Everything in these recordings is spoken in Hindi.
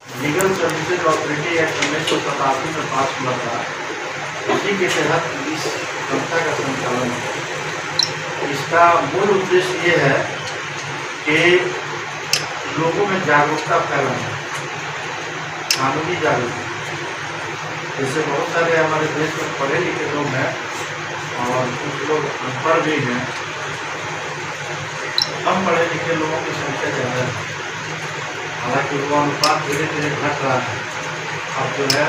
लीगल सर्विसेज ऑथोरिटी एक्ट 1987 में पास हुआ था। उसी के तहत इस संस्था का संचालन है। इसका मूल उद्देश्य ये है कि लोगों में जागरूकता फैलाना, कानूनी जागरूकता। जैसे बहुत सारे हमारे देश में पढ़े लिखे लोग हैं और कुछ लोग अनपढ़ भी हैं। कम पढ़े लिखे लोगों की संख्या ज़्यादा है, हालांकि वो अनुपात धीरे धीरे घट रहा है। अब जो है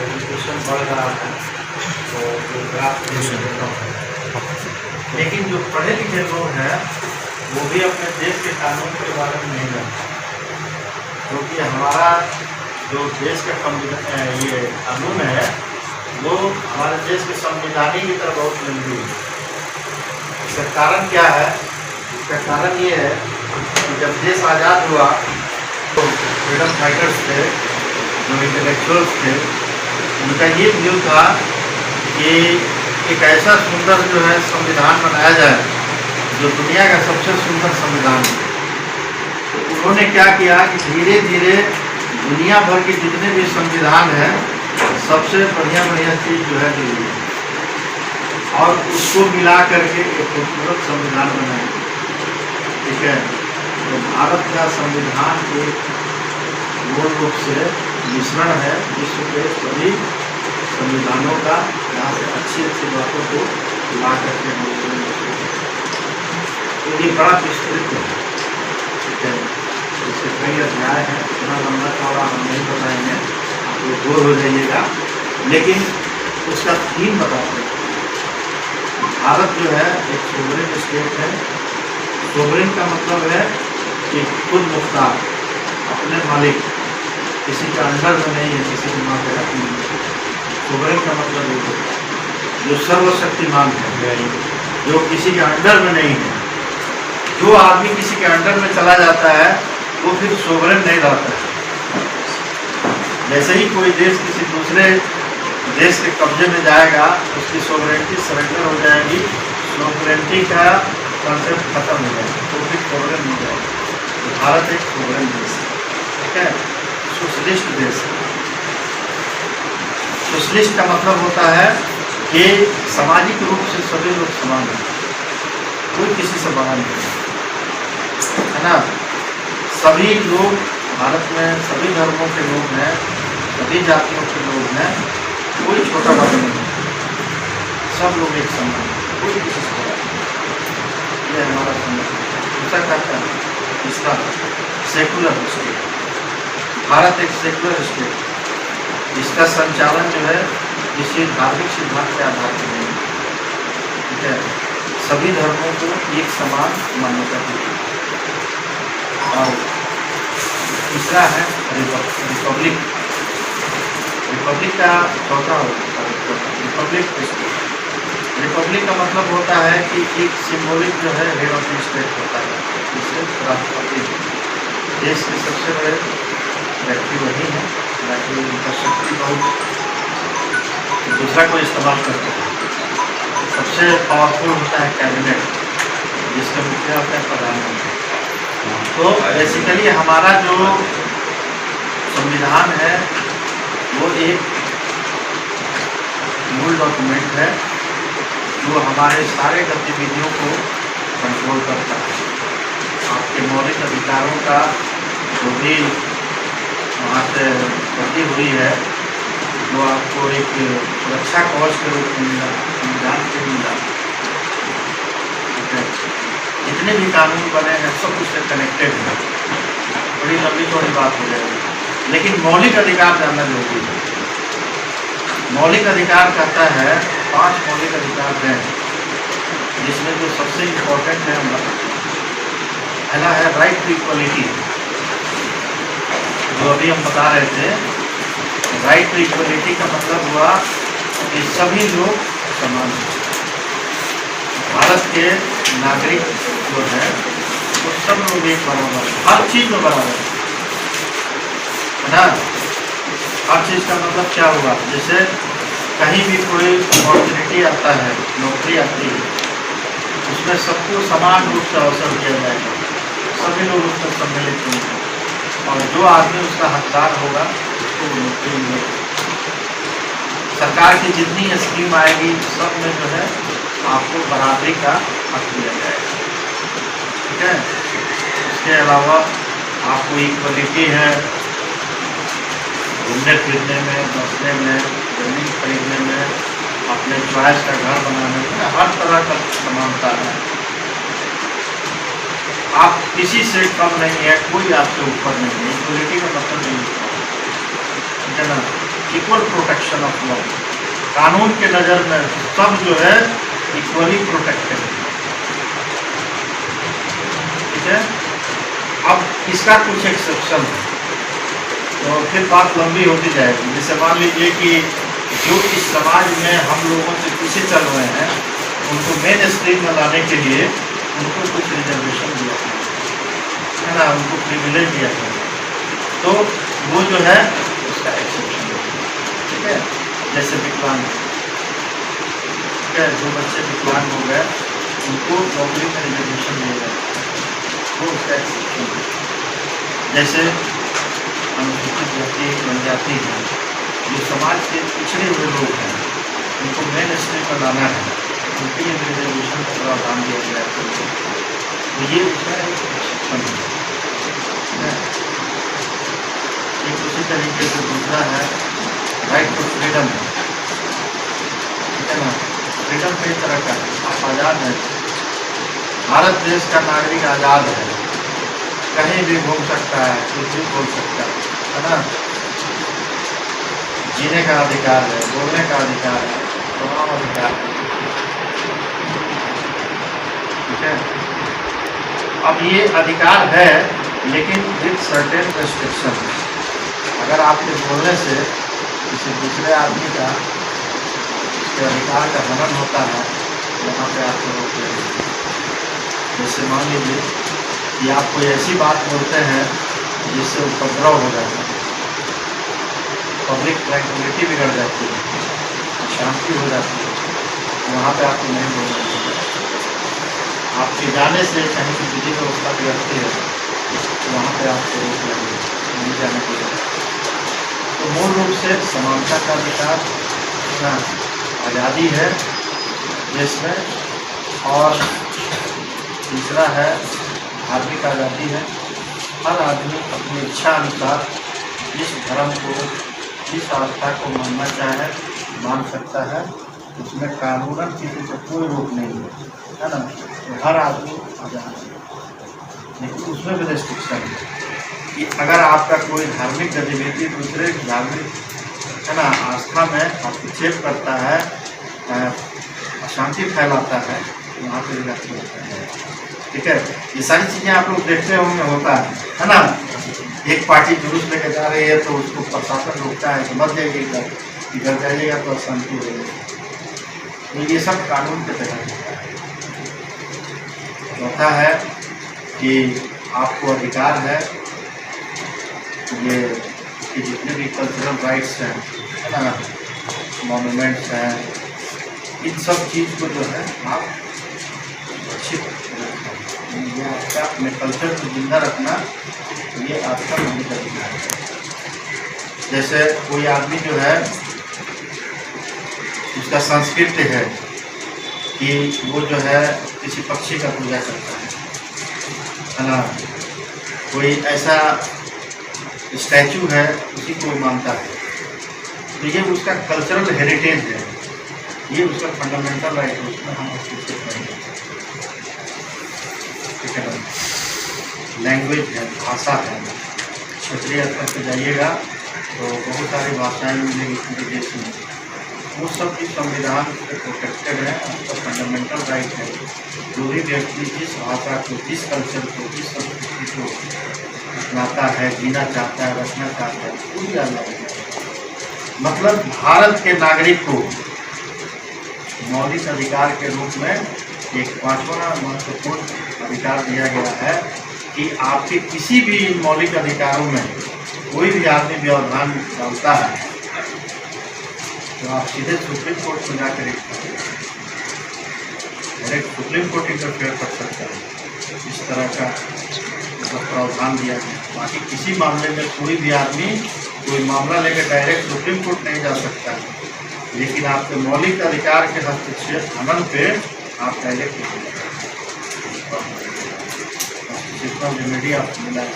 एजुकेशन बढ़ रहा है तो जो ग्राफ कम है, लेकिन जो पढ़े लिखे लोग हैं वो भी अपने देश के कानून के बारे में नहीं जानते, क्योंकि हमारा जो देश का ये कानून है वो हमारे देश के संविधान की तरह बहुत लंबी है। इसका कारण क्या है? इसका कारण ये है कि जब देश आज़ाद हुआ तो फ्रीडम फाइटर्स थे, जो इंटेलेक्चुअल्स थे, उनका ये व्यू था कि एक ऐसा सुंदर जो है संविधान बनाया जाए जो दुनिया का सबसे सुंदर संविधान है। तो उन्होंने क्या किया कि धीरे धीरे दुनिया भर के जितने भी संविधान हैं सबसे बढ़िया चीज़ जो है दिल्ली, और उसको मिला करके एक खूबसूरत संविधान बनाया। ठीक है, तो भारत का संविधान एक मूल रूप से मिश्रण है विश्व के सभी संविधानों का, यहाँ से अच्छी अच्छी बातों को ला करके तो ये बड़ा विस्तृत है। ठीक है, इसके कई अध्याय हैं, इतना लंबा चौड़ा हम नहीं बताएंगे, आप लोग बोर हो जाइएगा, लेकिन उसका थीम बताते हैं। भारत जो है एक सोवरेन स्टेट है। सोवरेन का मतलब है कि खुद मुख्तार, अपने मालिक, किसी के अंडर में नहीं है, किसी के मातहत नहीं है। सोवरेन का मतलब ये है जो सर्वशक्तिमान है, जो किसी के अंडर में नहीं है। जो आदमी किसी के अंडर में चला जाता है वो फिर सोवरेन नहीं रहता है। जैसे ही कोई देश किसी दूसरे देश के कब्जे में जाएगा उसकी सोवरेनिटी सरेंडर हो जाएगी, सोवरेनिटी का कॉन्सेप्ट खत्म हो जाएगा, तो फिर सोवरेन हो जाएगा। तो भारत एक सोवरेन देश है। ठीक है, सोशलिस्ट देश है। सोशलिस्ट का मतलब होता है कि सामाजिक रूप से सभी लोग समान हैं, कोई किसी से बड़ा नहीं है ना। सभी लोग भारत में सभी धर्मों के लोग हैं, सभी जातियों के लोग हैं, कोई छोटा बड़ा नहीं है, सब लोग एक समान हैं, कोई किसी से बड़ा नहीं। ये हमारा संविधान ऐसा कहता है। इसका सेकुलर स्टेट, भारत एक सेकुलर स्टेट, इसका संचालन जो है किसी धार्मिक सिद्धांत के आधार पर नहीं है। ठीक है, सभी धर्मों को एक समान मान्यता दी गई। और तीसरा है रिपब्लिक। रिपब्लिक का चौथा होता है रिपब्लिक स्टेट। रिपब्लिक का मतलब होता है कि एक सिंबॉलिक जो है हेड ऑफ द स्टेट होता है, जिसे राष्ट्रपति। देश के सबसे बड़े व्यक्ति वही है, हालांकि उनका शक्ति बहुत दूसरा कोई इस्तेमाल करता है। सबसे पावरफुल होता है कैबिनेट, जिसके मुखिया होता है प्रधानमंत्री। तो बेसिकली हमारा जो संविधान है वो एक मूल डॉक्यूमेंट है जो हमारे सारे गतिविधियों को कंट्रोल करता है। आपके मौलिक अधिकारों का जो भी वहाँ से गति हुई है, जो आपको एक सुरक्षा कवच के रूप में मिला, संविधान से मिला। जितने भी कानून बने हैं सब उससे कनेक्टेड है। बड़ी लंबी चौड़ी बात हो जाएगी, लेकिन मौलिक अधिकार जानना जरूरी है। मौलिक अधिकार कहता है 5 मौलिक अधिकार हैं, जिसमें जो सबसे इम्पोर्टेंट है हमारा पहला है राइट टू इक्वलिटी, जो अभी हम बता रहे थे। राइट टू इक्वलिटी का मतलब हुआ कि सभी लोग समान हैं। भारत के नागरिक जो है वो सब लोग एक बराबर, हर चीज़ में बराबर है ना। हर चीज़ का मतलब क्या हुआ? जैसे कहीं भी कोई अपॉर्चुनिटी आता है, नौकरी आती है, उसमें सबको समान रूप से अवसर दिया जाएगा, सभी लोग उसमें सम्मिलित होंगे। और जो आदमी उसका हकदार होगा उसको वो नौकरी मिलेगी। सरकार की जितनी स्कीम आएगी सब में जो है आपको बराबरी का हक दिया जाएगा, ठीक है। इसके अलावा आपको इक्वलिटी है घूमने फिरने में, बसने में, ज़मीन खरीदने में, अपने चॉइस का घर बनाने में, हर तरह का समानता है। आप किसी से कम नहीं है, कोई आपसे ऊपर नहीं है। इक्वलिटी का मतलब नहीं होता, ठीक है ना। इक्वल प्रोटेक्शन ऑफ लॉ, कानून के नज़र में सब जो है इक्वली प्रोटेक्टेड है, ठीक है। अब इसका कुछ एक्सेप्शन है तो फिर बात लंबी होती जाएगी। जैसे मान लीजिए कि जो इस समाज में हम लोगों से पीछे चल रहे हैं उनको मेन स्ट्रीम में लाने के लिए उनको कुछ रिजर्वेशन दिया है ना, उनको प्रिविलेज दिया है, तो वो जो है उसका एक्सेप्शन है, ठीक है। जैसे विकलांग, ठीक है, जो बच्चे विकलांग हो गए उनको नौकरी में रिजर्वेशन दिया जाए, वो उसका एक्सेप्शन है। जैसे अनुसूचित जाति जनजाति है, जो समाज के पिछड़े हुए लोग हैं उनको मेन स्ट्रीम में लाना है, उनके लिए रिजर्वेशन का प्रावधान दिया गया है, तो ये उसका एक एक्सेप्शन है। एक उसी तरीके से दूसरा है राइट टू फ्रीडम, ठीक है ना। फ्रीडम कई तरह का है, आप आज़ाद हैं, भारत देश का नागरिक आज़ाद है, कहीं भी घूम सकता है, कुछ भी बोल सकता है ना। जीने का अधिकार है, बोलने का अधिकार है, तमाम अधिकार है, ठीक है। अब ये अधिकार है लेकिन विद सर्टेन रेस्ट्रिक्शन। अगर आपके बोलने से किसी दूसरे आदमी का उसके अधिकार का हनन होता है, यहाँ पे आपको रोक लेंगे। जैसे मान लीजिए कि आप कोई ऐसी बात बोलते हैं जिससे उपद्रव हो जाता है, पब्लिक ट्रैंक्विलिटी बिगड़ जाती है, शांति हो जाती है, वहाँ पे आपको नहीं बोलना चाहिए। आपके जाने से कहीं की विधि व्यवस्था बिगड़ती है तो वहाँ पे आपको रोक लगेगी, नहीं जाने की जरूरत। तो मूल रूप से समानता का अधिकार, आज़ादी है देश में, और तीसरा है धार्मिक आज़ादी है। हर आदमी अपनी इच्छा अनुसार जिस धर्म को, जिस आस्था को मानना चाहे मान सकता है, उसमें कानूनन किसी को कोई रोक नहीं है ना। तो हर आदमी आज़ाद है, लेकिन उसमें भी रेस्ट्रिक्शन है कि अगर आपका कोई धार्मिक गतिविधि दूसरे धार्मिक, है ना, आस्था में हस्तक्षेप करता है, अशांति फैलाता है, तो वहाँ पर विरक्ति होता है, ठीक है। ये सारी चीज़ें आप लोग देखते होंगे होता है ना। एक पार्टी जुलूस लेकर जा रही है तो उसको प्रशासन रोकता है कि मत जाइएगा, इधर जाइएगा तो अशांति हो जाएगी। तो ये सब कानून के तहत होता है। चौथा है कि आपको अधिकार है ये कि जितने भी कल्चरल राइट्स हैं, है ना, मॉन्यूमेंट्स हैं, इन सब चीज़ को जो है आप सुरक्षित ये आपका अपने कल्चर को जिंदा रखना, ये आपका मौलिक अधिकार है। जैसे कोई आदमी जो है उसका संस्कृति है कि वो जो है किसी पक्षी का पूजा करता है ना, कोई ऐसा स्टैचू है उसी को मानता है, तो ये उसका कल्चरल हेरिटेज है, ये उसका फंडामेंटल राइट है, उसमें हम उसको करेंगे, ठीक है। लैंग्वेज है, भाषा है, क्षेत्रीय स्तर पर जाइएगा तो बहुत सारी भाषाएं मिलेगी पूरे देश में, वो सब भी संविधान से प्रोटेक्टेड है, उसका फंडामेंटल राइट है। जो भी व्यक्ति जिस भाषा को, जिस कल्चर को, जिस संस्कृति को अपनाता है, जीना चाहता है, रखना चाहता है, पूरी आज़ादी है। मतलब भारत के नागरिक को मौलिक अधिकार के रूप में एक पांचवा महत्वपूर्ण अधिकार दिया गया है कि आपके किसी भी मौलिक अधिकारों में कोई भी आदमी व्यवधान डालता है तो आप सीधे सुप्रीम कोर्ट में जाकर डायरेक्ट सुप्रीम कोर्ट इंटरफेयर कर सकता है। इस तरह का मतलब प्रावधान दिया गया। बाकी किसी मामले में कोई भी आदमी कोई मामला लेकर डायरेक्ट सुप्रीम कोर्ट नहीं जा सकता है, लेकिन आपके मौलिक अधिकार के हस्तक्षेप हनन पे आप डायरेक्ट रेमेडी आपको मिला है।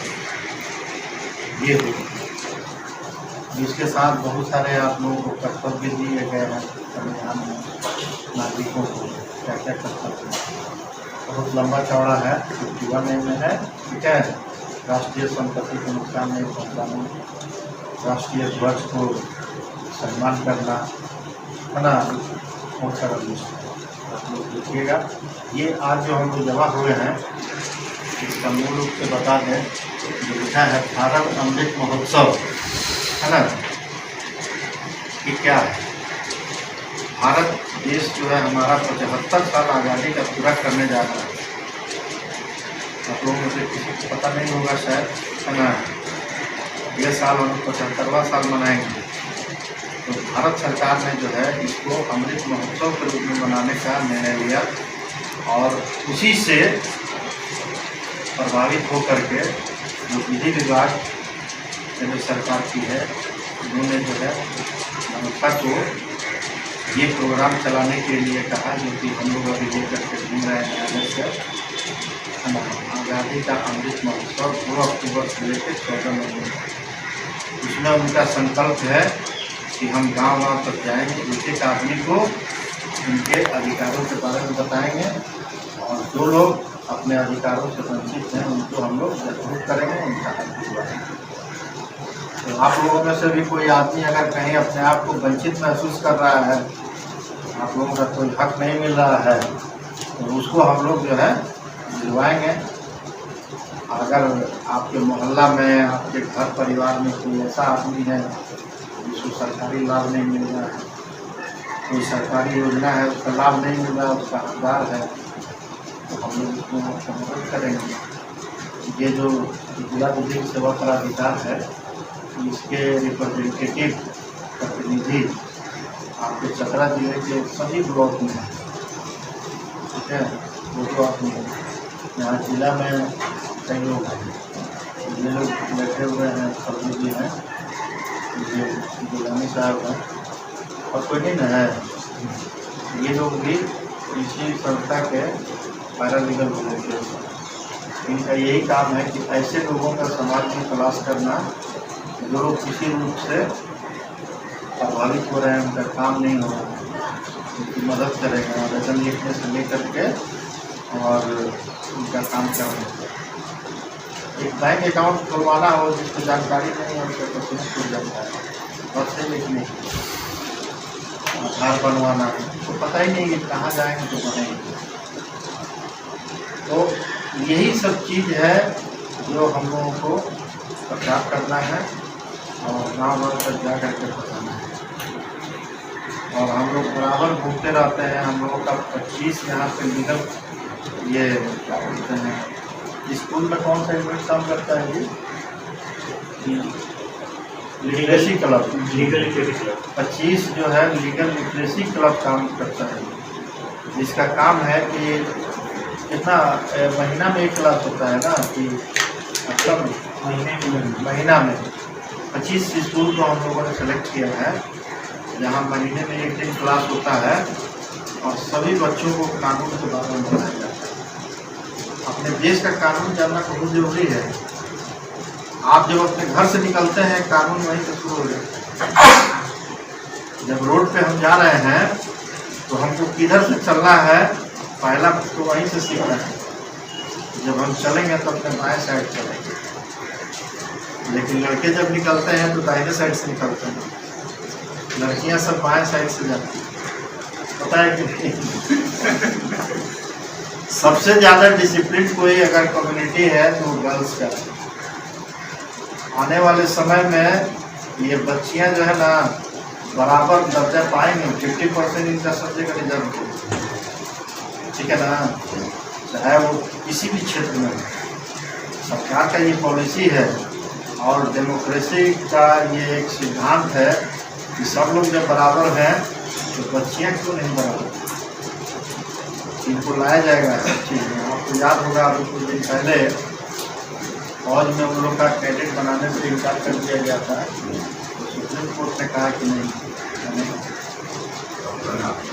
ये हो, इसके साथ बहुत सारे आप लोगों को कर्तव्य दिए गए हैं संविधान में, नागरिकों को क्या क्या कर्तव्य बहुत लंबा चौड़ा है, 51 में है। ठीक है, राष्ट्रीय संपत्ति को नुकसान नहीं पहुँचाना, राष्ट्रीय ध्वज को सम्मान करना, है ना, बहुत सारा विषय आप लोग देखिएगा। ये आज जो हम लोग जमा हुए हैं इसका मूल रूप से बता दें, जो लिखा है भारत अमृत महोत्सव, है ना, कि क्या है। भारत देश जो है हमारा 75 साल आज़ादी का पूरा करने जा रहा है। आप लोगों में से किसी को पता नहीं होगा शायद, है ना, अगले साल हम 75वां साल मनाएंगे। तो भारत सरकार ने जो है इसको अमृत महोत्सव के रूप में मनाने का निर्णय लिया, और उसी से प्रभावित होकर के जो विधि विभाग केंद्र सरकार की है, उन्होंने जो है जनता को ये प्रोग्राम चलाने के लिए कहा, जो कि हम लोग अभी लेकर के घूम रहे हैं आगे से, आज़ादी का अमृत महोत्सव 2 अक्टूबर से लेकर 14 नवंबर। उसमें उनका संकल्प है कि हम गांव-गांव तक जाएंगे, एक एक आदमी को उनके अधिकारों के बारे में बताएंगे, और जो लोग अपने अधिकारों से वंचित हैं उनको हम लोग जागरूक करेंगे, उनका हक दिलवाएंगे। तो आप लोगों में से भी कोई आदमी अगर कहीं अपने आप को वंचित महसूस कर रहा है, आप लोगों का कोई हक नहीं मिल रहा है, तो उसको हम लोग जो है दिलवाएंगे। अगर आपके मोहल्ला में, आपके घर परिवार में कोई ऐसा आदमी है जिसको सरकारी लाभ नहीं मिल रहा है, कोई सरकारी योजना है उसका लाभ नहीं मिल रहा, उसका हकदार है, तो हम लोग उसको मदद करेंगे। ये जो जिला विधिक सेवा प्राधिकार है, इसके रिप्रेजेंटेटिव प्रतिनिधि आपके चतरा जिले के सभी ब्लॉक में हैं। ठीक है, वो तो आप यहाँ जिला में कई लोग हैं, ये लोग बैठे हुए हैं, फर्जी जी हैं, ये गुलामी साहब हैं, और कोई नहीं न है, ये लोग भी इसी संस्था के पैरालीगल वॉलंटियर हैं। इनका यही काम है कि ऐसे लोगों का समाज में तलाश करना जो लोग किसी रूप से प्रभावित हो रहे हैं, उनका काम नहीं हो रहा है, उनकी मदद करेगा, आवेदन लिखने से लेकर के और उनका काम करना। एक बैंक अकाउंट खुलवाना हो जिसको जानकारी नहीं है, उसका तो खुल जाता है, बस से लिखने आधार बनवाना है, तो पता ही नहीं कि कहाँ जाएंगे तो बनेंगे। तो यही सब चीज़ है जो हम लोगों को प्रचार करना है और गाँव-गाँव तक जा कर के बताना है। और हम लोग बराबर घूमते रहते हैं। हम लोगों का 25 यहाँ पे लीगल, ये क्या बोलते हैं, स्कूल में कौन सा यूनिट काम करता है जी? Literacy club, legal literacy club 25 जो है लीगल लिटरेसी क्लब काम करता है, जिसका काम है कि कितना महीना में एक क्लास होता है ना, कि मतलब महीना में 25 स्कूल को हम लोगों ने सेलेक्ट किया है, जहाँ महीने में एक दिन क्लास होता है और सभी बच्चों को कानून के बारे में बताया जाता है। अपने देश का कानून जानना बहुत जरूरी है। आप जब अपने घर से निकलते हैं, कानून वहीं से शुरू हो जाता है। जब रोड पे हम जा रहे हैं तो हमको किधर से चलना है, पहला तो वहीं से सीखना है। जब हम चलेंगे तो अपने बाएं साइड चलेंगे, लेकिन लड़के जब निकलते हैं तो दाहिने साइड से निकलते हैं, लड़कियां सब बाएं साइड से जाती हैं, पता है कि सबसे ज़्यादा डिसिप्लिन कोई अगर कम्युनिटी है तो गर्ल्स का। आने वाले समय में ये बच्चियां जो है ना बराबर दर्जा पाएंगे, 50% इनका सब्जेक्ट का रिजर्व हो, ठीक है ना, चाहे वो किसी भी क्षेत्र में। सरकार का ये पॉलिसी है और डेमोक्रेसी का ये एक सिद्धांत है कि सब लोग जब बराबर हैं तो बच्चियाँ क्यों नहीं बराबर, इनको लाया जाएगा। ठीक है, आपको याद होगा अभी कुछ दिन पहले फौज में उन लोग का कैडेट बनाने से इनकार कर दिया गया था, तो सुप्रीम कोर्ट ने कहा कि नहीं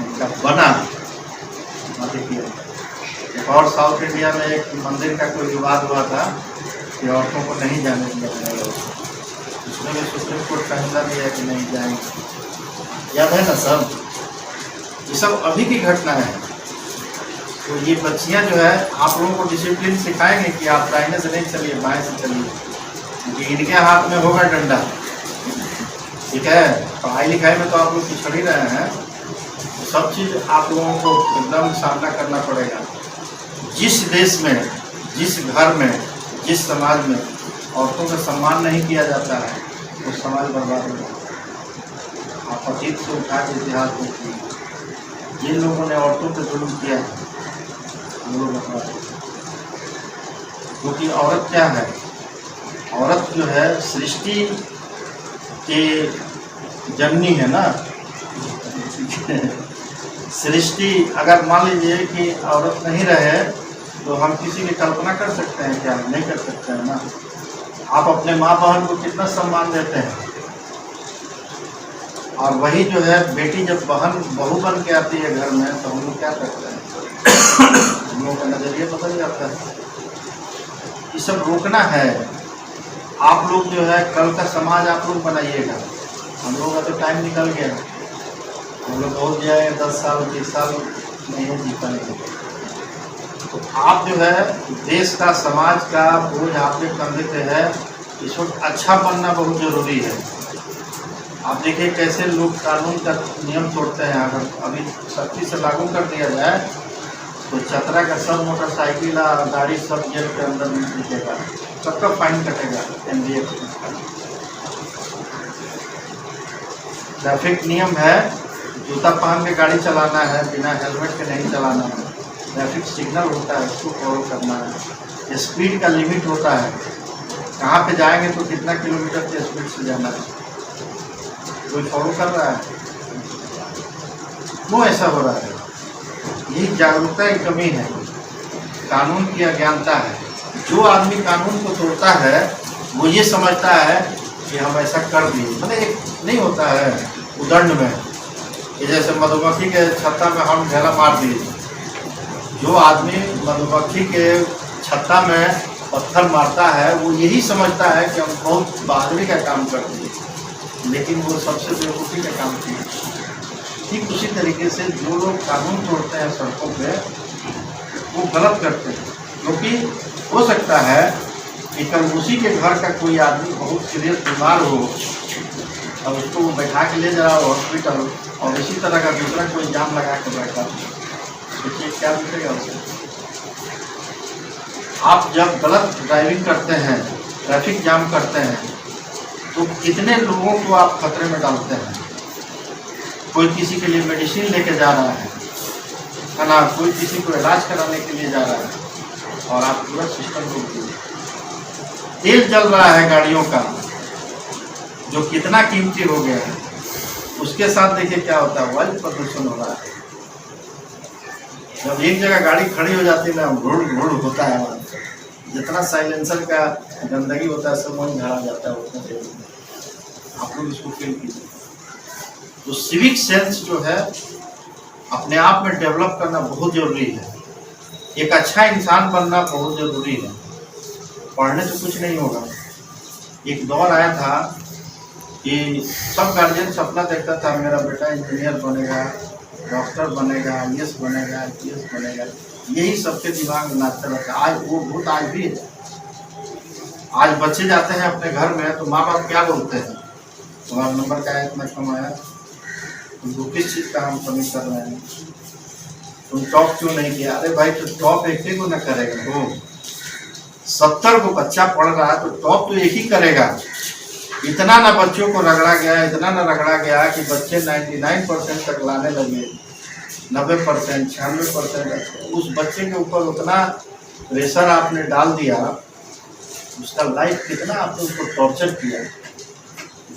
उनका बना। देखिए, एक और साउथ इंडिया में एक मंदिर का कोई विवाद हुआ था कि औरतों को नहीं जाने दिया जाएगा, उसमें भी सुप्रीम कोर्ट फैसला दिया कि नहीं जाएंगे। याद है ना सब, ये सब अभी की घटना है। तो ये बच्चियां जो है आप लोगों को डिसिप्लिन सिखाएंगे कि आप दाहिने से नहीं चलिए, बाएं से चलिए, क्योंकि इनके हाथ में होगा डंडा। ठीक है, पढ़ाई लिखाई में तो आप लोग पिछड़ ही रहे हैं, तो सब चीज़ आप लोगों को एकदम सामना करना पड़ेगा। जिस देश में, जिस घर में, जिस समाज में औरतों का सम्मान नहीं किया जाता है, वो समाज बर्बाद हो जाता है। आप अतीत से उठा के इतिहास देखिए, जिन लोगों ने औरतों पर जुल्म किया वो लोग बर्बाद हो। क्योंकि औरत क्या है, औरत जो है सृष्टि के जननी है ना। सृष्टि अगर मान लीजिए कि औरत नहीं रहे तो हम किसी की कल्पना कर सकते हैं क्या? नहीं कर सकते हैं ना। आप अपने माँ बहन को कितना सम्मान देते हैं, और वही जो है बेटी जब बहू बन के आती है घर में, तो हम लोग क्या करते हैं, हम लोगों का नज़रिया बदल जाता है। ये सब रोकना है। आप लोग जो है कल का समाज आप लोग बनाइएगा। हम लोगों का तो टाइम निकल गया, हम लोग हो जाए 10 साल 20 साल नहीं जी पाएंगे। तो आप जो है देश का, समाज का बोझ आपके कंधे पे है। इस वक्त अच्छा बनना बहुत ज़रूरी है। आप देखिए कैसे लोग कानून का नियम तोड़ते हैं। अगर अभी सख्ती से लागू कर दिया जाए तो चतरा का सब मोटरसाइकिल और गाड़ी सब जेल के अंदर निकलेगा, सबका फाइन कटेगा। NDA ट्रैफिक नियम है, जूता पहन के गाड़ी चलाना है, बिना हेलमेट के नहीं चलाना है। ट्रैफिक सिग्नल होता है, उसको फॉलो करना है। स्पीड का लिमिट होता है, कहाँ पे जाएंगे तो कितना किलोमीटर की स्पीड से जाना है, कोई फॉलो कर रहा है? क्यों ऐसा हो रहा है? यही जागरूकता की कमी है, कानून की अज्ञानता है। जो आदमी कानून को तोड़ता है वो ये समझता है कि हम ऐसा कर दिए, मतलब एक नहीं होता है उदंड में कि जैसे मधुमक्खी के छत्ता में हम ढेला मार दिए। जो आदमी मधुमक्खी के छत्ता में पत्थर मारता है वो यही समझता है कि हम बहुत बहादुरी का काम कर दिए, लेकिन वो सबसे बेवकूफ़ी का काम किया। ठीक उसी तरीके से जो लोग कानून तोड़ते हैं सड़कों पे, वो गलत करते हैं। क्योंकि हो सकता है कि कल उसी के घर का कोई आदमी बहुत सीरियस बीमार हो और उसको वो बैठा के ले जा रहा हो हॉस्पिटल, और इसी तरह का दूसरा कोई जाम लगा के बैठा, देखिए क्या दिखेगा उसे। आप जब गलत ड्राइविंग करते हैं, ट्रैफिक जाम करते हैं, तो कितने लोगों को आप खतरे में डालते हैं। कोई किसी के लिए मेडिसिन लेके जा रहा है ना, कोई किसी को इलाज कराने के लिए जा रहा है, और आप पूरा सिस्टम रोक दीजिए। तेल जल रहा है गाड़ियों का, जो कितना कीमती हो गया है, उसके साथ देखिए क्या होता है, वायु प्रदूषण हो रहा है। जब एक जगह गाड़ी खड़ी हो जाती है ना, घुड़ घुड़ होता है, वहाँ जितना साइलेंसर का गंदगी होता है सब वहीं झाड़ा जाता है उतना देर में। आप लोग इसको फील कीजिए। तो सिविक सेंस जो है अपने आप में डेवलप करना बहुत ज़रूरी है। एक अच्छा इंसान बनना बहुत ज़रूरी है। पढ़ने से कुछ नहीं होगा। एक दौर आया था कि सब गार्जियन सपना देखता था मेरा बेटा इंजीनियर बनेगा, डॉक्टर बनेगा, IAS बनेगा, IPS बनेगा, यही सबके दिमाग में नाचता रहता है। आज वो बहुत आज भी है। आज बच्चे जाते हैं अपने घर में तो माँ बाप क्या बोलते हैं, तुम्हारा नंबर क्या है, इतना कम आया, तुमको किस चीज़ का हम कमी कर रहे हैं, तुम टॉप क्यों नहीं किया? अरे भाई तो टॉप एक ही को न करेगा, वो 70 को बच्चा पढ़ रहा है तो टॉप तो एक ही करेगा। इतना ना बच्चों को रगड़ा गया, इतना ना रगड़ा गया कि बच्चे 99% तक लाने लगे, 90%, 96%। उस बच्चे के ऊपर उतना प्रेशर आपने डाल दिया, उसका लाइफ कितना आपने उसको टॉर्चर किया।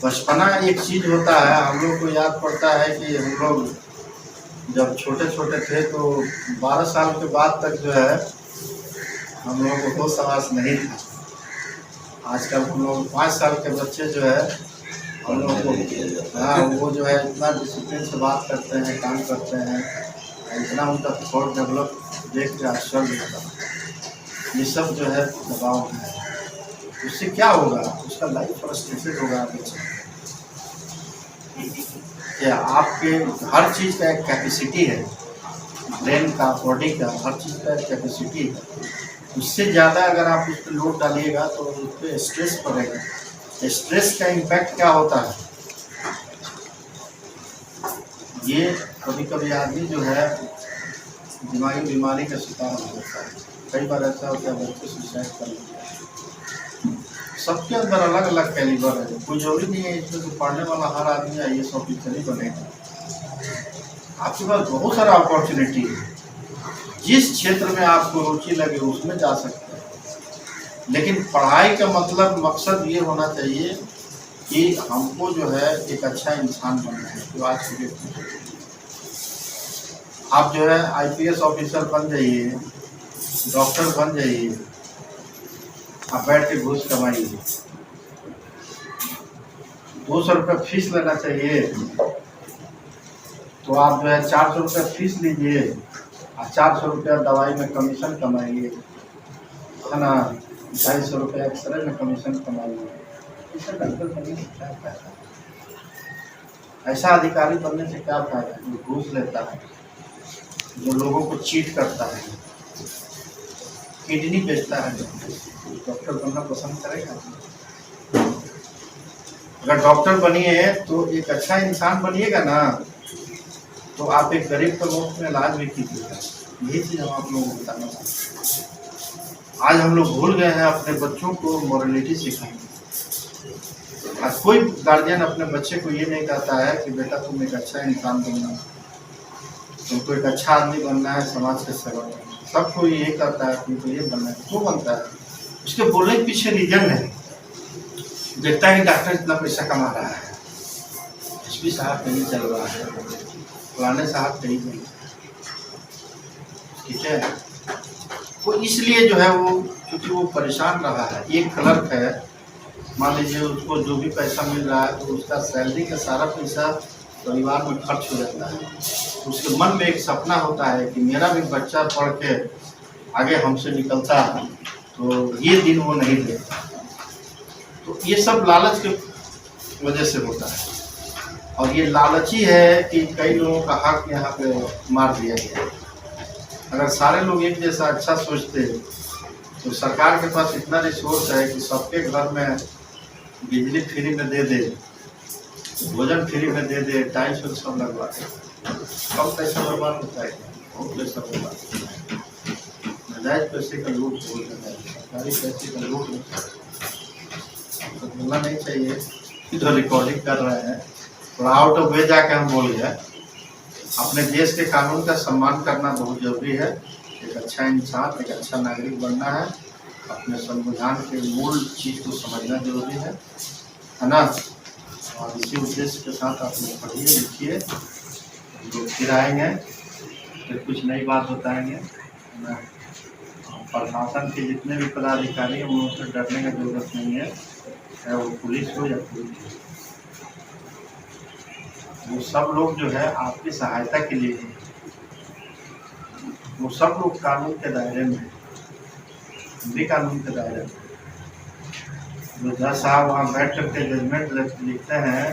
बचपना एक चीज़ होता है, हम लोग को याद पड़ता है कि हम लोग जब छोटे छोटे थे तो 12 साल के बाद तक जो है हम लोगों को होश आवास नहीं था। आजकल हम लोग 5 साल के बच्चे जो है हम लोग को, हाँ, वो जो है इतना डिसिप्लिन से बात करते हैं, काम करते हैं, इतना उनका थॉट डेवलप देख के आश्चर्य होता है। ये सब जो है दबाव है, उससे क्या होगा, उसका लाइफ फ्रस्ट्रेटेड होगा बच्चा। क्या आपके हर चीज़ का एक कैपेसिटी है, ब्रेन का, बॉडी का, हर चीज़ का एक कैपेसिटी है। उससे ज़्यादा अगर आप उस पर लोड डालिएगा तो उस पर स्ट्रेस पड़ेगा। स्ट्रेस का इम्पैक्ट क्या होता है, ये कभी कभी आदमी जो है दिमागी बीमारी का शिकार हो जाता है। कई बार ऐसा होता है बच्चे सुसाइड कर लेते हैं। सबके अंदर अलग अलग कैलिबर है, कोई जरूरी नहीं है इसमें तो पढ़ने वाला हर आदमी IAS ऑफिसर ही बनेगा। आपके पास बहुत सारा अपॉर्चुनिटी है, जिस क्षेत्र में आपको रुचि लगे उसमें जा सकते हैं। लेकिन पढ़ाई का मतलब मकसद ये होना चाहिए कि हमको जो है एक अच्छा इंसान बनना है। तो आज के डेट में आप जो है IPS ऑफिसर बन जाइए, डॉक्टर बन जाइए, आप बैठ के घूस कमाइए। 200 रुपये फीस लेना चाहिए तो आप जो है 400 रुपये फीस लीजिए और 400 रुपया दवाई में कमीशन कमाइए, है ना। 250 रुपये एक्सरे में कमीशन कमाइए। ऐसा डॉक्टर बनने से क्या फायदा, ऐसा अधिकारी बनने से क्या फायदा जो घूस लेता है, जो लोगों को चीट करता है, किडनी बेचता है। डॉक्टर बनना पसंद करेगा? अगर डॉक्टर बनिए तो एक अच्छा इंसान बनिएगा ना, तो आप एक गरीब का मुफ्त में इलाज भी कीजिएगा। यही चीज़ हम आप लोगों को बताना चाहते हैं। आज हम लोग भूल गए हैं अपने बच्चों को मोरलिटी सिखाएंगे। आज कोई गार्जियन अपने बच्चे को ये नहीं कहता है कि बेटा तुम एक अच्छा इंसान बनना, तुमको एक अच्छा आदमी बनना है, समाज के सेवा करना। सबको ये कहता है तुमको ये बनना है। क्यों बनता है? उसके बोलने के पीछे रीजन है। देखता है कि डॉक्टर इतना पैसा कमा रहा है, SP साहब कहीं चल रहा है, फलाने साहब कहीं नहीं, ठीक है। वो इसलिए जो है वो, क्योंकि वो परेशान रहा है। एक क्लर्क है, मान लीजिए उसको जो भी पैसा मिल रहा है तो उसका सैलरी का सारा पैसा परिवार में खर्च हो जाता है। उसके मन में एक सपना होता है कि मेरा भी बच्चा पढ़ के आगे हमसे निकलता है, तो ये दिन वो नहीं देखता। तो ये सब लालच के वजह से होता है, और ये लालची है कि कई लोगों का हक यहाँ पे मार दिया गया। अगर सारे लोग एक जैसा अच्छा सोचते तो सरकार के पास इतना रिसोर्स है कि सबके घर में बिजली फ्री में दे दे, भोजन फ्री में दे दे, टाइल्स और सब लगवा दे। कम पैसा बर्बाद होता है, बहुत पैसा बर्बाद होता है। नाजायज पैसे का लूट हो जाता है, सरकारी पैसे का लूट होता है। तो बोलना नहीं चाहिए। जो रिकॉर्डिंग कर रहे हैं थोड़ा आउट ऑफ वे जाके हम बोल गए। अपने देश के कानून का सम्मान करना बहुत जरूरी है। एक अच्छा इंसान, एक अच्छा नागरिक बनना है। अपने संविधान के मूल चीज़ को समझना जरूरी है ना। और इसी उद्देश्य के साथ आप लोग पढ़िए लिखिए, लोग फिर आएंगे, फिर कुछ नई बात बताएंगे, है ना। प्रशासन के जितने भी पदाधिकारी हैं उनसे डरने की जरूरत नहीं है, चाहे वो पुलिस हो या कोई भी। वो सब लोग जो है आपकी सहायता के लिए हैं। वो सब लोग कानून के दायरे में हैं, हम भी कानून के दायरे में। जो जज साहब वहाँ बैठ करके जजमेंट लिखते हैं,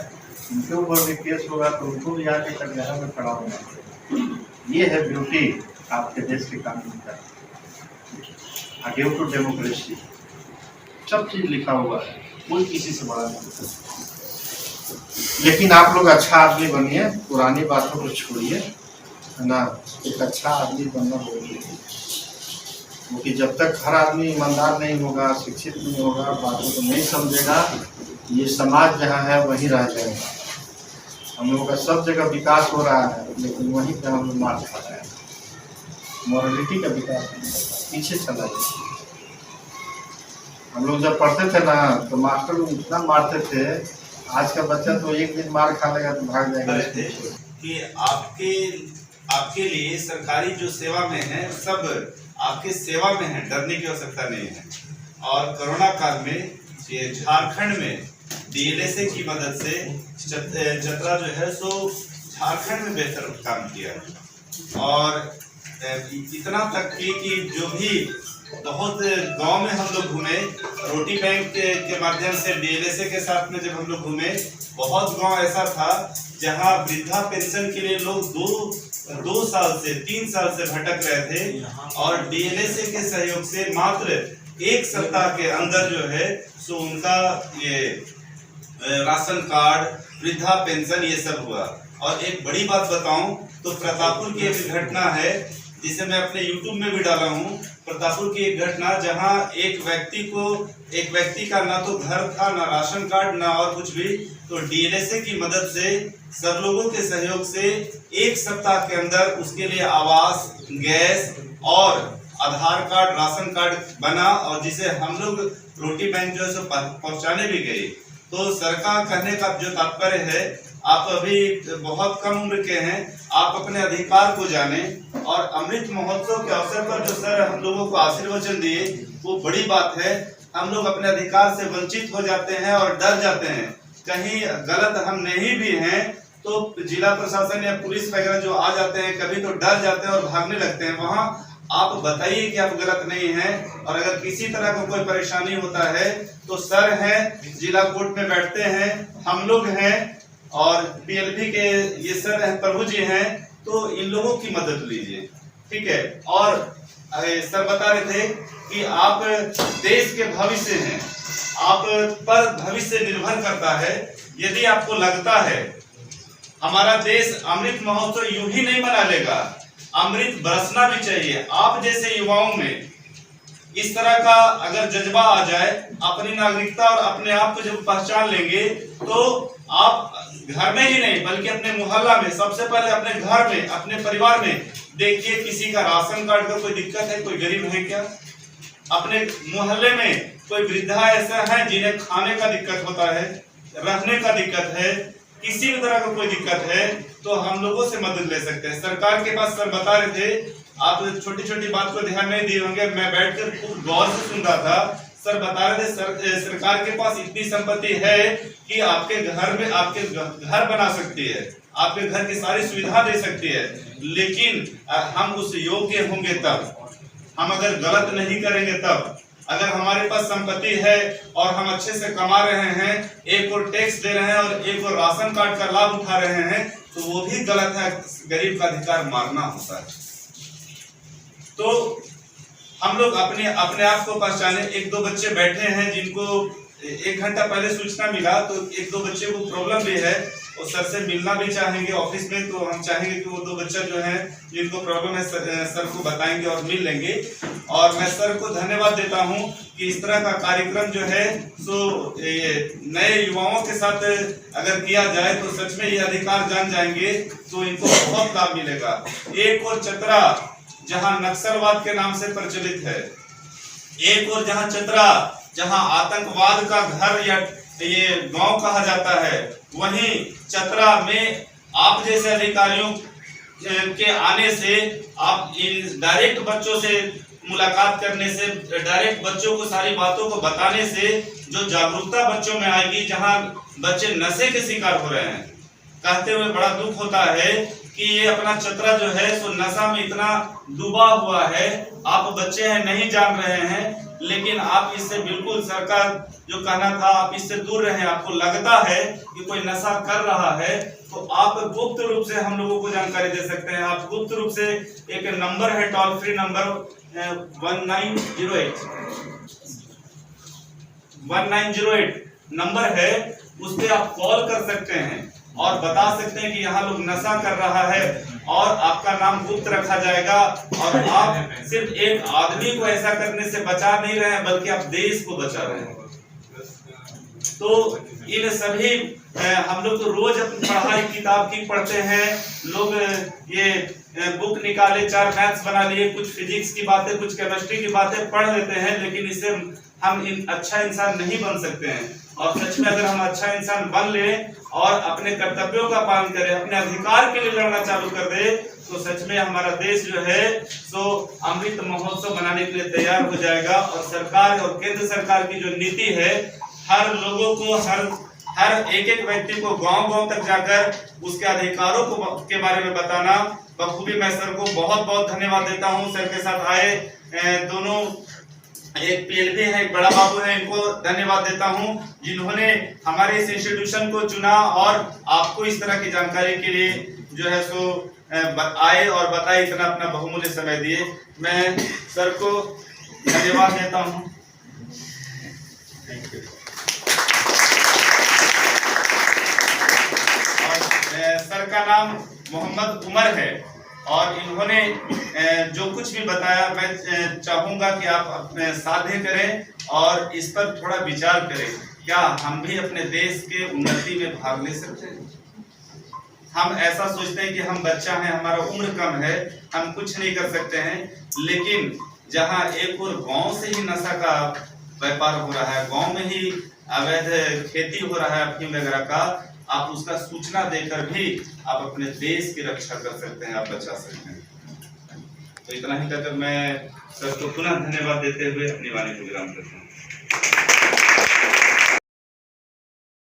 उनके ऊपर भी केस होगा तो उनको भी आके कटघरा में खड़ा होना। ये है ब्यूटी आपके देश के कानून का। ड्यू टू डेमोक्रेसी सब चीज़ लिखा हुआ है, कोई किसी से बड़ा नहीं। लेकिन आप लोग अच्छा आदमी बनिए, पुरानी बातों को छोड़िए, है ना। एक अच्छा आदमी बनना बहुत जरूरी है, क्योंकि जब तक हर आदमी ईमानदार नहीं होगा, शिक्षित नहीं होगा, बातों को नहीं समझेगा, ये समाज जहाँ है वहीं रह जाएगा। हम लोगों का सब जगह विकास हो रहा है, लेकिन वहीं पे हम लोग मार खा रहे हैं। मॉरलिटी का विकास पीछे चला जाए। हम लोग जब पढ़ते थे ना तो मास्टर लोग इतना मारते थे, आज का बच्चा तो एक दिन मार खा लेगा तो भाग जाएगा। कि आपके लिए सरकारी जो सेवा में है सब आपके सेवा में है, डरने की आवश्यकता नहीं है। और कोरोना काल में ये झारखंड में डीएलएसए की मदद से चतरा जो है सो झारखंड में बेहतर काम किया। और इतना तक कि जो भी बहुत गांव में हम लोग घूमे, रोटी बैंक के माध्यम से डीएलएसए के साथ में जब हम लोग घूमे, बहुत गांव ऐसा था जहां वृद्धा पेंशन के लिए लोग दो साल से 3 साल से भटक रहे थे, और डीएलएसए के सहयोग से मात्र 1 सप्ताह के अंदर जो है सो उनका ये राशन कार्ड, वृद्धा पेंशन ये सब हुआ। और एक बड़ी बात बताऊं तो प्रतापपुर की एक घटना है जिसे मैं अपने YouTube में भी डाला हूं। प्रतापपुर की एक घटना जहां एक व्यक्ति का ना तो घर था, ना राशन कार्ड, ना और कुछ भी, तो डीएलएसए की मदद से सब लोगों के सहयोग से 1 सप्ताह के अंदर उसके लिए आवास, गैस और आधार कार्ड, राशन कार्ड बना, और जिसे हम लोग रोटी बैंक जो है पहुंचाने भी गए। तो सरकार कहने का जो तात्पर्य है, आप अभी बहुत कम उम्र के हैं, आप अपने अधिकार को जाने, और अमृत महोत्सव के अवसर पर जो सर हम लोगों को आशीर्वचन दिए वो बड़ी बात है। हम लोग अपने अधिकार से वंचित हो जाते हैं और डर जाते हैं, कहीं गलत हम नहीं भी हैं तो जिला प्रशासन या पुलिस वगैरह जो आ जाते हैं कभी तो डर जाते हैं और भागने लगते हैं। वहाँ आप बताइए कि आप गलत नहीं हैं, और अगर किसी तरह का कोई परेशानी होता है तो सर हैं, जिला कोर्ट में बैठते हैं, हम लोग हैं, और पीएलपी के ये सर हैं, प्रभु जी हैं, तो इन लोगों की मदद लीजिए, ठीक है। और सर बता रहे थे कि आप देश के भविष्य हैं, आप पर भविष्य निर्भर करता है। यदि आपको लगता है हमारा देश अमृत महोत्सव यूं ही नहीं मना लेगा, अमृत बरसना भी चाहिए, आप जैसे युवाओं में इस तरह का अगर जज्बा आ जाए, अपनी नागरिकता और अपने आप को जब पहचान लेंगे, तो आप घर में ही नहीं बल्कि अपने मोहल्ला में, सबसे पहले अपने घर में, अपने परिवार में देखिए किसी का राशन कार्ड का कोई दिक्कत है, कोई गरीब है क्या? अपने मोहल्ले में कोई वृद्धा ऐसा है जिन्हें खाने का दिक्कत होता है, रहने का दिक्कत है, किसी भी तरह का कोई दिक्कत है, तो हम लोगों से मदद ले सकते हैं। सरकार के पास सर बता रहे थे, आप छोटी छोटी बात को ध्यान नहीं दिए होंगे, मैं बैठकर खूब गौर से सुन रहा था। सर बता रहे थे सरकार के पास इतनी संपत्ति है कि आपके घर में आपके घर बना सकती है, आपके घर की सारी सुविधा दे सकती है, लेकिन हम उस योग्य होंगे तब, हम अगर गलत नहीं करेंगे तब। अगर हमारे पास संपत्ति है और हम अच्छे से कमा रहे हैं, एक और टैक्स दे रहे हैं और एक और राशन कार्ड का लाभ उठा रहे हैं, तो वो भी गलत है। गरीब का अधिकार मारना होता है। तो हम लोग अपने आप को पहचाने। 1-2 बच्चे बैठे हैं जिनको 1 घंटा पहले सूचना मिला, तो 1-2 बच्चे को प्रॉब्लम भी है और सर से मिलना भी चाहेंगे ऑफिस में, तो हम चाहेंगे कि वो 2 बच्चा जो है जिनको प्रॉब्लम है सर को बताएंगे और मिल लेंगे। और मैं सर को धन्यवाद देता हूं कि इस तरह का कार्यक्रम जो है सो नए युवाओं के साथ अगर किया जाए तो सच में ये अधिकार जान जाएंगे, तो इनको बहुत लाभ मिलेगा। एक और चतरा जहां नक्सलवाद के नाम से प्रचलित है, एक और जहां चतरा जहां आतंकवाद का घर या ये गांव कहा जाता है, वहीं चतरा में आप जैसे अधिकारियों के आने से, आप डायरेक्ट बच्चों से मुलाकात करने से, डायरेक्ट बच्चों को सारी बातों को बताने से जो जागरूकता बच्चों में आएगी, जहां बच्चे नशे के शिकार हो रहे हैं, कहते हुए बड़ा दुख होता है कि ये अपना चतरा जो है सो नशा में इतना डूबा हुआ है। आप बच्चे हैं, नहीं जान रहे हैं, लेकिन आप इससे बिल्कुल, सरकार जो कहना था आप इससे दूर रहें। आपको लगता है कि कोई नशा कर रहा है, तो आप गुप्त रूप से हम लोगों को जानकारी दे सकते हैं। आप गुप्त रूप से, एक नंबर है, टोल फ्री नंबर 1908 नंबर है, उस पर आप कॉल कर सकते हैं और बता सकते हैं कि यहाँ लोग नशा कर रहा है, और आपका नाम गुप्त रखा जाएगा। और आप सिर्फ एक आदमी को ऐसा करने से बचा नहीं रहे हैं, बल्कि आप देश को बचा रहे हैं। तो इन सभी हम लोग तो रोज अपनी पढ़ाई किताब की पढ़ते हैं, लोग ये बुक निकाले, 4 मैथ्स बना लिए, कुछ फिजिक्स की बातें, कुछ केमिस्ट्री की बातें पढ़ लेते हैं, लेकिन इससे हम अच्छा इंसान नहीं बन सकते हैं। और सच में अगर हम अच्छा इंसान बन ले और अपने कर्तव्यों का पालन करें, अपने अधिकार के लिए लड़ना चालू कर दे, तो सच में हमारा देश जो है सो अमृत महोत्सव मनाने के लिए तैयार हो जाएगा। और सरकार और केंद्र सरकार की जो नीति है हर लोगों को हर एक एक व्यक्ति को गांव-गांव तक जाकर उसके अधिकारों को के बारे में बताना बखूबी मैं सर को बहुत बहुत धन्यवाद देता हूं। सर के साथ आए दोनों एक पीएलबी है, एक बड़ा बाबू है, इनको धन्यवाद देता हूं जिन्होंने हमारे इस इंस्टीट्यूशन को चुना और आपको इस तरह की जानकारी के लिए जो है सो आए और बताए, इतना अपना बहुमूल्य समय दिए। मैं सर को धन्यवाद देता हूं। Thank you. और सर का नाम मोहम्मद उमर है और इन्होंने जो कुछ भी बताया मैं चाहूंगा कि आप अपने साध्य करें और इस पर थोड़ा विचार करें। क्या हम भी अपने देश के उन्नति में भाग ले सकते हैं? हम ऐसा सोचते हैं कि हम बच्चा हैं, हमारा उम्र कम है, हम कुछ नहीं कर सकते हैं, लेकिन जहां एक और गांव से ही नशा का व्यापार हो रहा है, गांव में ही अवैध खेती हो रहा है अफीम वगैरह का, आप उसका सूचना देकर भी आप अपने देश की रक्षा कर सकते हैं, आप बचा सकते हैं। तो इतना ही कहकर मैं सर को पुनः धन्यवाद देते हुए अपनी वाणी को विराम करता हूँ।